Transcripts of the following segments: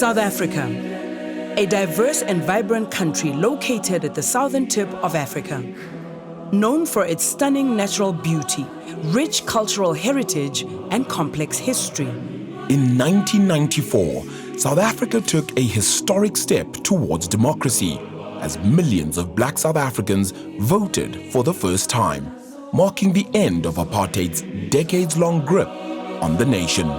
South Africa, a diverse and vibrant country located at the southern tip of Africa. Known for its stunning natural beauty, rich cultural heritage, and complex history. In 1994, South Africa took a historic step towards democracy as millions of black South Africans voted for the first time, marking the end of apartheid's decades-long grip on the nation.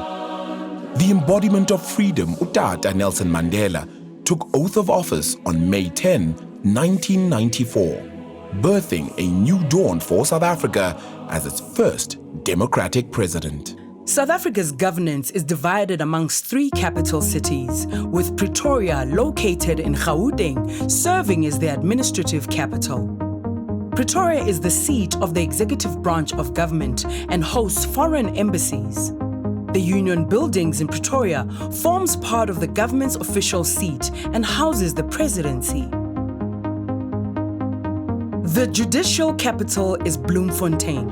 The embodiment of freedom, uTata Nelson Mandela, took oath of office on May 10, 1994, birthing a new dawn for South Africa as its first democratic president. South Africa's governance is divided amongst three capital cities, with Pretoria, located in Gauteng, serving as the administrative capital. Pretoria is the seat of the executive branch of government and hosts foreign embassies. The Union Buildings in Pretoria forms part of the government's official seat and houses the presidency. The judicial capital is Bloemfontein,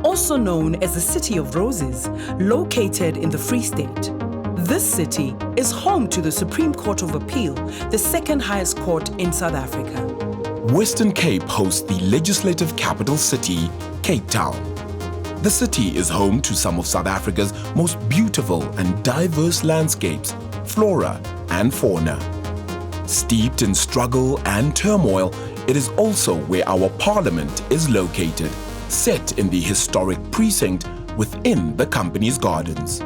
also known as the City of Roses, located in the Free State. This city is home to the Supreme Court of Appeal, the second highest court in South Africa. Western Cape hosts the legislative capital city, Cape Town. The city is home to some of South Africa's most beautiful and diverse landscapes, flora and fauna. Steeped in struggle and turmoil, it is also where our parliament is located, set in the historic precinct within the company's gardens.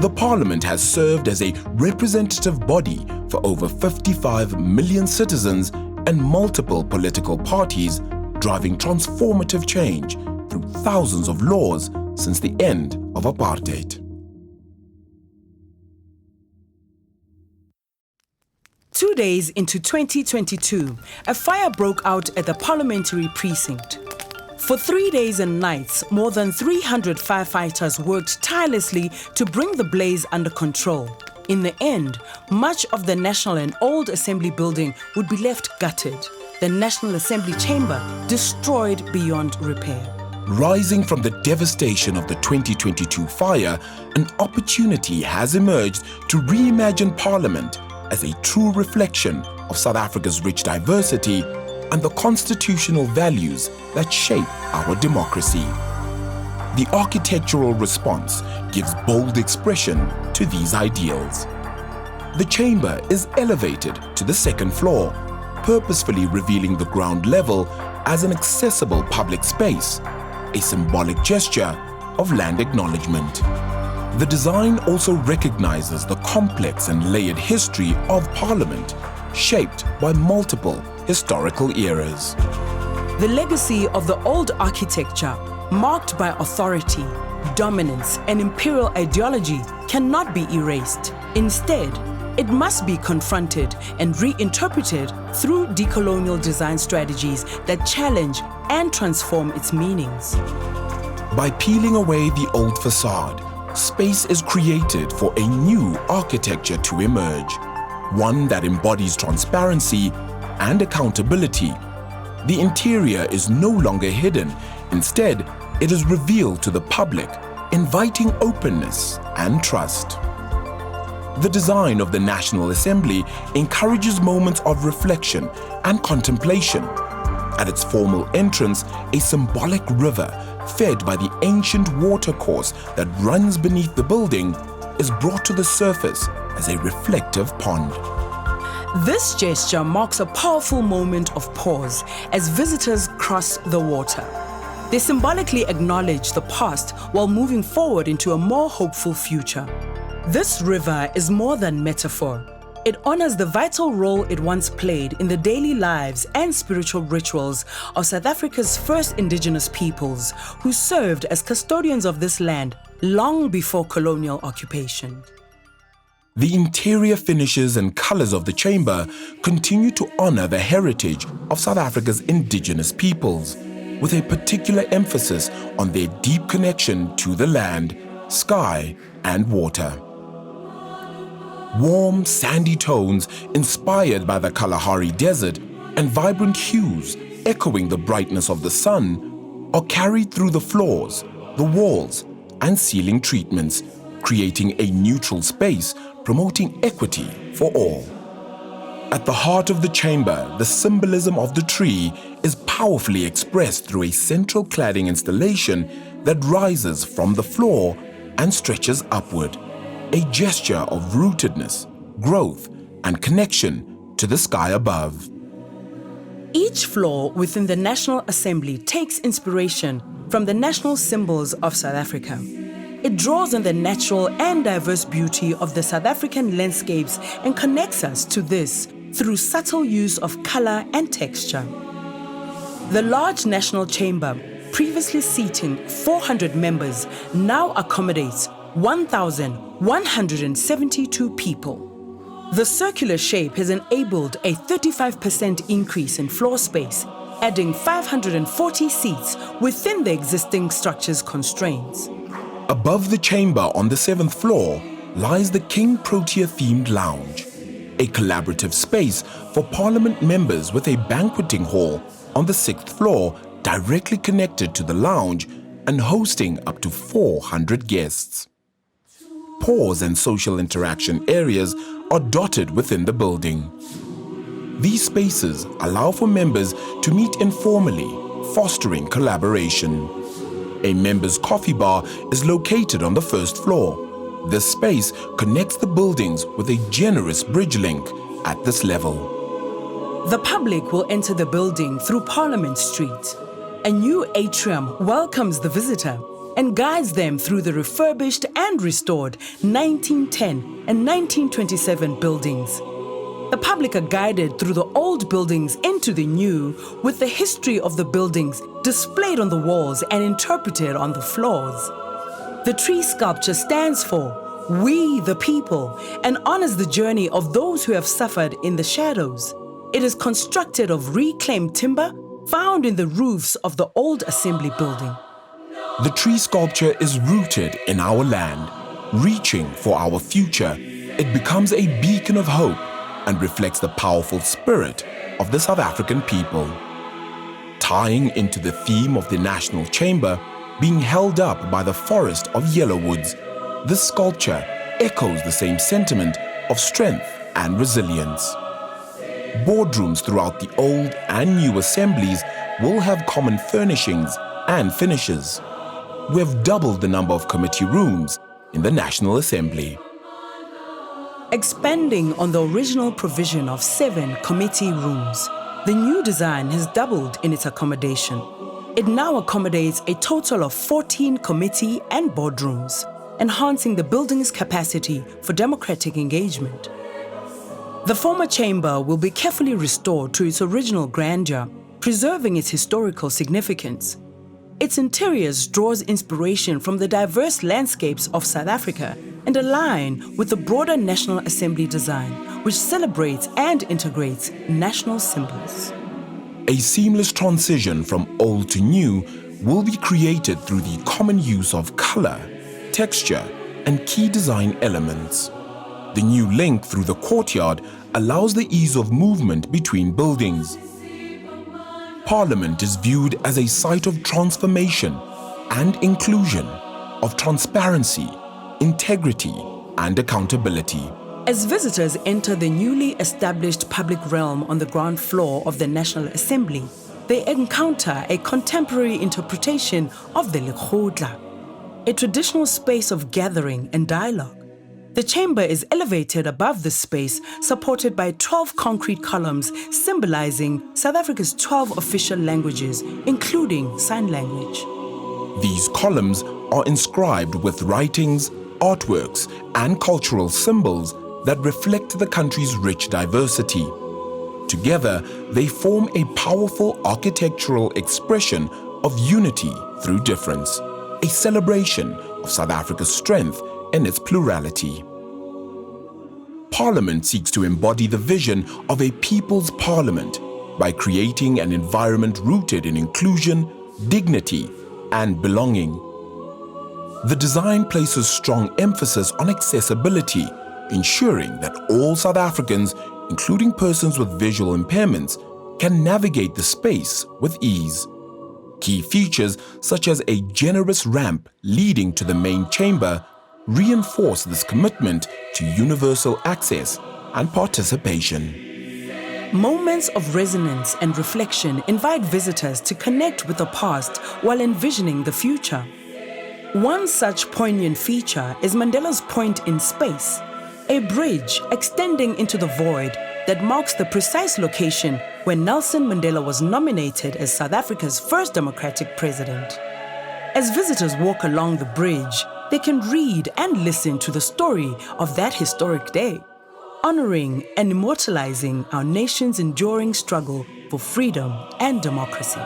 The parliament has served as a representative body for over 55 million citizens and multiple political parties, driving transformative change through thousands of laws since the end of apartheid. Two days into 2022, a fire broke out at the parliamentary precinct. For 3 days and nights, more than 300 firefighters worked tirelessly to bring the blaze under control. In the end, much of the National and Old Assembly building would be left gutted, the National Assembly chamber destroyed beyond repair. Rising from the devastation of the 2022 fire, an opportunity has emerged to reimagine Parliament as a true reflection of South Africa's rich diversity and the constitutional values that shape our democracy. The architectural response gives bold expression to these ideals. The chamber is elevated to the second floor, purposefully revealing the ground level as an accessible public space, a symbolic gesture of land acknowledgement. The design also recognizes the complex and layered history of Parliament, shaped by multiple historical eras. The legacy of the old architecture, marked by authority, dominance, and imperial ideology, cannot be erased. Instead, it must be confronted and reinterpreted through decolonial design strategies that challenge and transform its meanings. By peeling away the old facade, space is created for a new architecture to emerge, one that embodies transparency and accountability. The interior is no longer hidden. Instead, it is revealed to the public, inviting openness and trust. The design of the National Assembly encourages moments of reflection and contemplation. At its formal entrance, a symbolic river, fed by the ancient watercourse that runs beneath the building, is brought to the surface as a reflective pond. This gesture marks a powerful moment of pause as visitors cross the water. They symbolically acknowledge the past while moving forward into a more hopeful future. This river is more than metaphor. It honors the vital role it once played in the daily lives and spiritual rituals of South Africa's first indigenous peoples, who served as custodians of this land long before colonial occupation. The interior finishes and colors of the chamber continue to honor the heritage of South Africa's indigenous peoples, with a particular emphasis on their deep connection to the land, sky, and water. Warm, sandy tones inspired by the Kalahari Desert and vibrant hues echoing the brightness of the sun are carried through the floors, the walls, and ceiling treatments, creating a neutral space promoting equity for all. At the heart of the chamber, the symbolism of the tree is powerfully expressed through a central cladding installation that rises from the floor and stretches upward, a gesture of rootedness, growth, and connection to the sky above. Each floor within the National Assembly takes inspiration from the national symbols of South Africa. It draws on the natural and diverse beauty of the South African landscapes and connects us to this through subtle use of color and texture. The large National Chamber, previously seating 400 members, now accommodates 1,172 people. The circular shape has enabled a 35% increase in floor space, adding 540 seats within the existing structure's constraints. Above the chamber on the 7th floor lies the King Protea-themed lounge, a collaborative space for Parliament members with a banqueting hall on the 6th floor directly connected to the lounge and hosting up to 400 guests. Pause and social interaction areas are dotted within the building. These spaces allow for members to meet informally, fostering collaboration. A members' coffee bar is located on the 1st floor. This space connects the buildings with a generous bridge link at this level. The public will enter the building through Parliament Street. A new atrium welcomes the visitor and guides them through the refurbished and restored 1910 and 1927 buildings. The public are guided through the old buildings into the new, with the history of the buildings displayed on the walls and interpreted on the floors. The tree sculpture stands for "We the People" and honors the journey of those who have suffered in the shadows. It is constructed of reclaimed timber found in the roofs of the old assembly building. The tree sculpture is rooted in our land. Reaching for our future, it becomes a beacon of hope and reflects the powerful spirit of the South African people. Tying into the theme of the National Chamber being held up by the forest of yellow woods, this sculpture echoes the same sentiment of strength and resilience. Boardrooms throughout the old and new assemblies will have common furnishings and finishes. We have doubled the number of committee rooms in the National Assembly. Expanding on the original provision of 7 committee rooms, the new design has doubled in its accommodation. It now accommodates a total of 14 committee and boardrooms, enhancing the building's capacity for democratic engagement. The former chamber will be carefully restored to its original grandeur, preserving its historical significance. Its interiors draws inspiration from the diverse landscapes of South Africa and align with the broader National Assembly design, which celebrates and integrates national symbols. A seamless transition from old to new will be created through the common use of color, texture, and key design elements. The new link through the courtyard allows the ease of movement between buildings. Parliament is viewed as a site of transformation and inclusion, of transparency, integrity, and accountability. As visitors enter the newly established public realm on the ground floor of the National Assembly, they encounter a contemporary interpretation of the Lekgotla, a traditional space of gathering and dialogue. The chamber is elevated above the space, supported by 12 concrete columns symbolizing South Africa's 12 official languages, including sign language. These columns are inscribed with writings, artworks, and cultural symbols that reflect the country's rich diversity. Together, they form a powerful architectural expression of unity through difference, a celebration of South Africa's strength and its plurality. Parliament seeks to embody the vision of a people's parliament by creating an environment rooted in inclusion, dignity, and belonging. The design places strong emphasis on accessibility, ensuring that all South Africans, including persons with visual impairments, can navigate the space with ease. Key features such as a generous ramp leading to the main chamber reinforce this commitment to universal access and participation. Moments of resonance and reflection invite visitors to connect with the past while envisioning the future. One such poignant feature is Mandela's Point in space, a bridge extending into the void that marks the precise location where Nelson Mandela was nominated as South Africa's first democratic president. As visitors walk along the bridge, they can read and listen to the story of that historic day, honoring and immortalizing our nation's enduring struggle for freedom and democracy.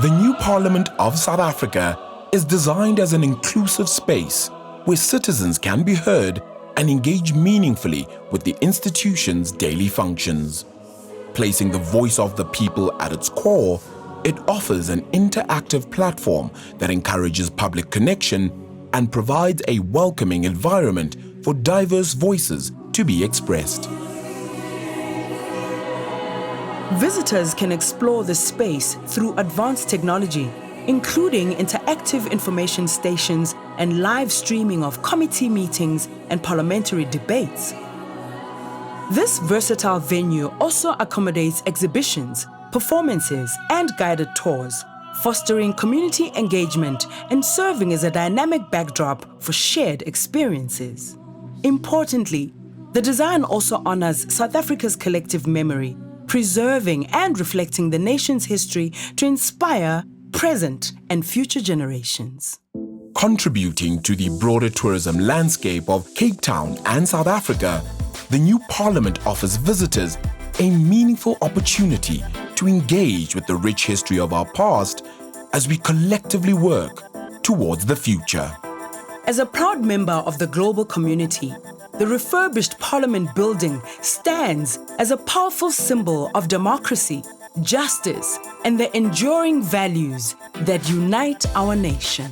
The new Parliament of South Africa is designed as an inclusive space where citizens can be heard and engage meaningfully with the institution's daily functions. Placing the voice of the people at its core, it offers an interactive platform that encourages public connection and provides a welcoming environment for diverse voices to be expressed. Visitors can explore the space through advanced technology, including interactive information stations and live streaming of committee meetings and parliamentary debates. This versatile venue also accommodates exhibitions, performances, and guided tours, fostering community engagement and serving as a dynamic backdrop for shared experiences. Importantly, the design also honors South Africa's collective memory, preserving and reflecting the nation's history to inspire present and future generations. Contributing to the broader tourism landscape of Cape Town and South Africa, the new Parliament offers visitors a meaningful opportunity to engage with the rich history of our past as we collectively work towards the future. As a proud member of the global community, the refurbished Parliament building stands as a powerful symbol of democracy, justice, and the enduring values that unite our nation.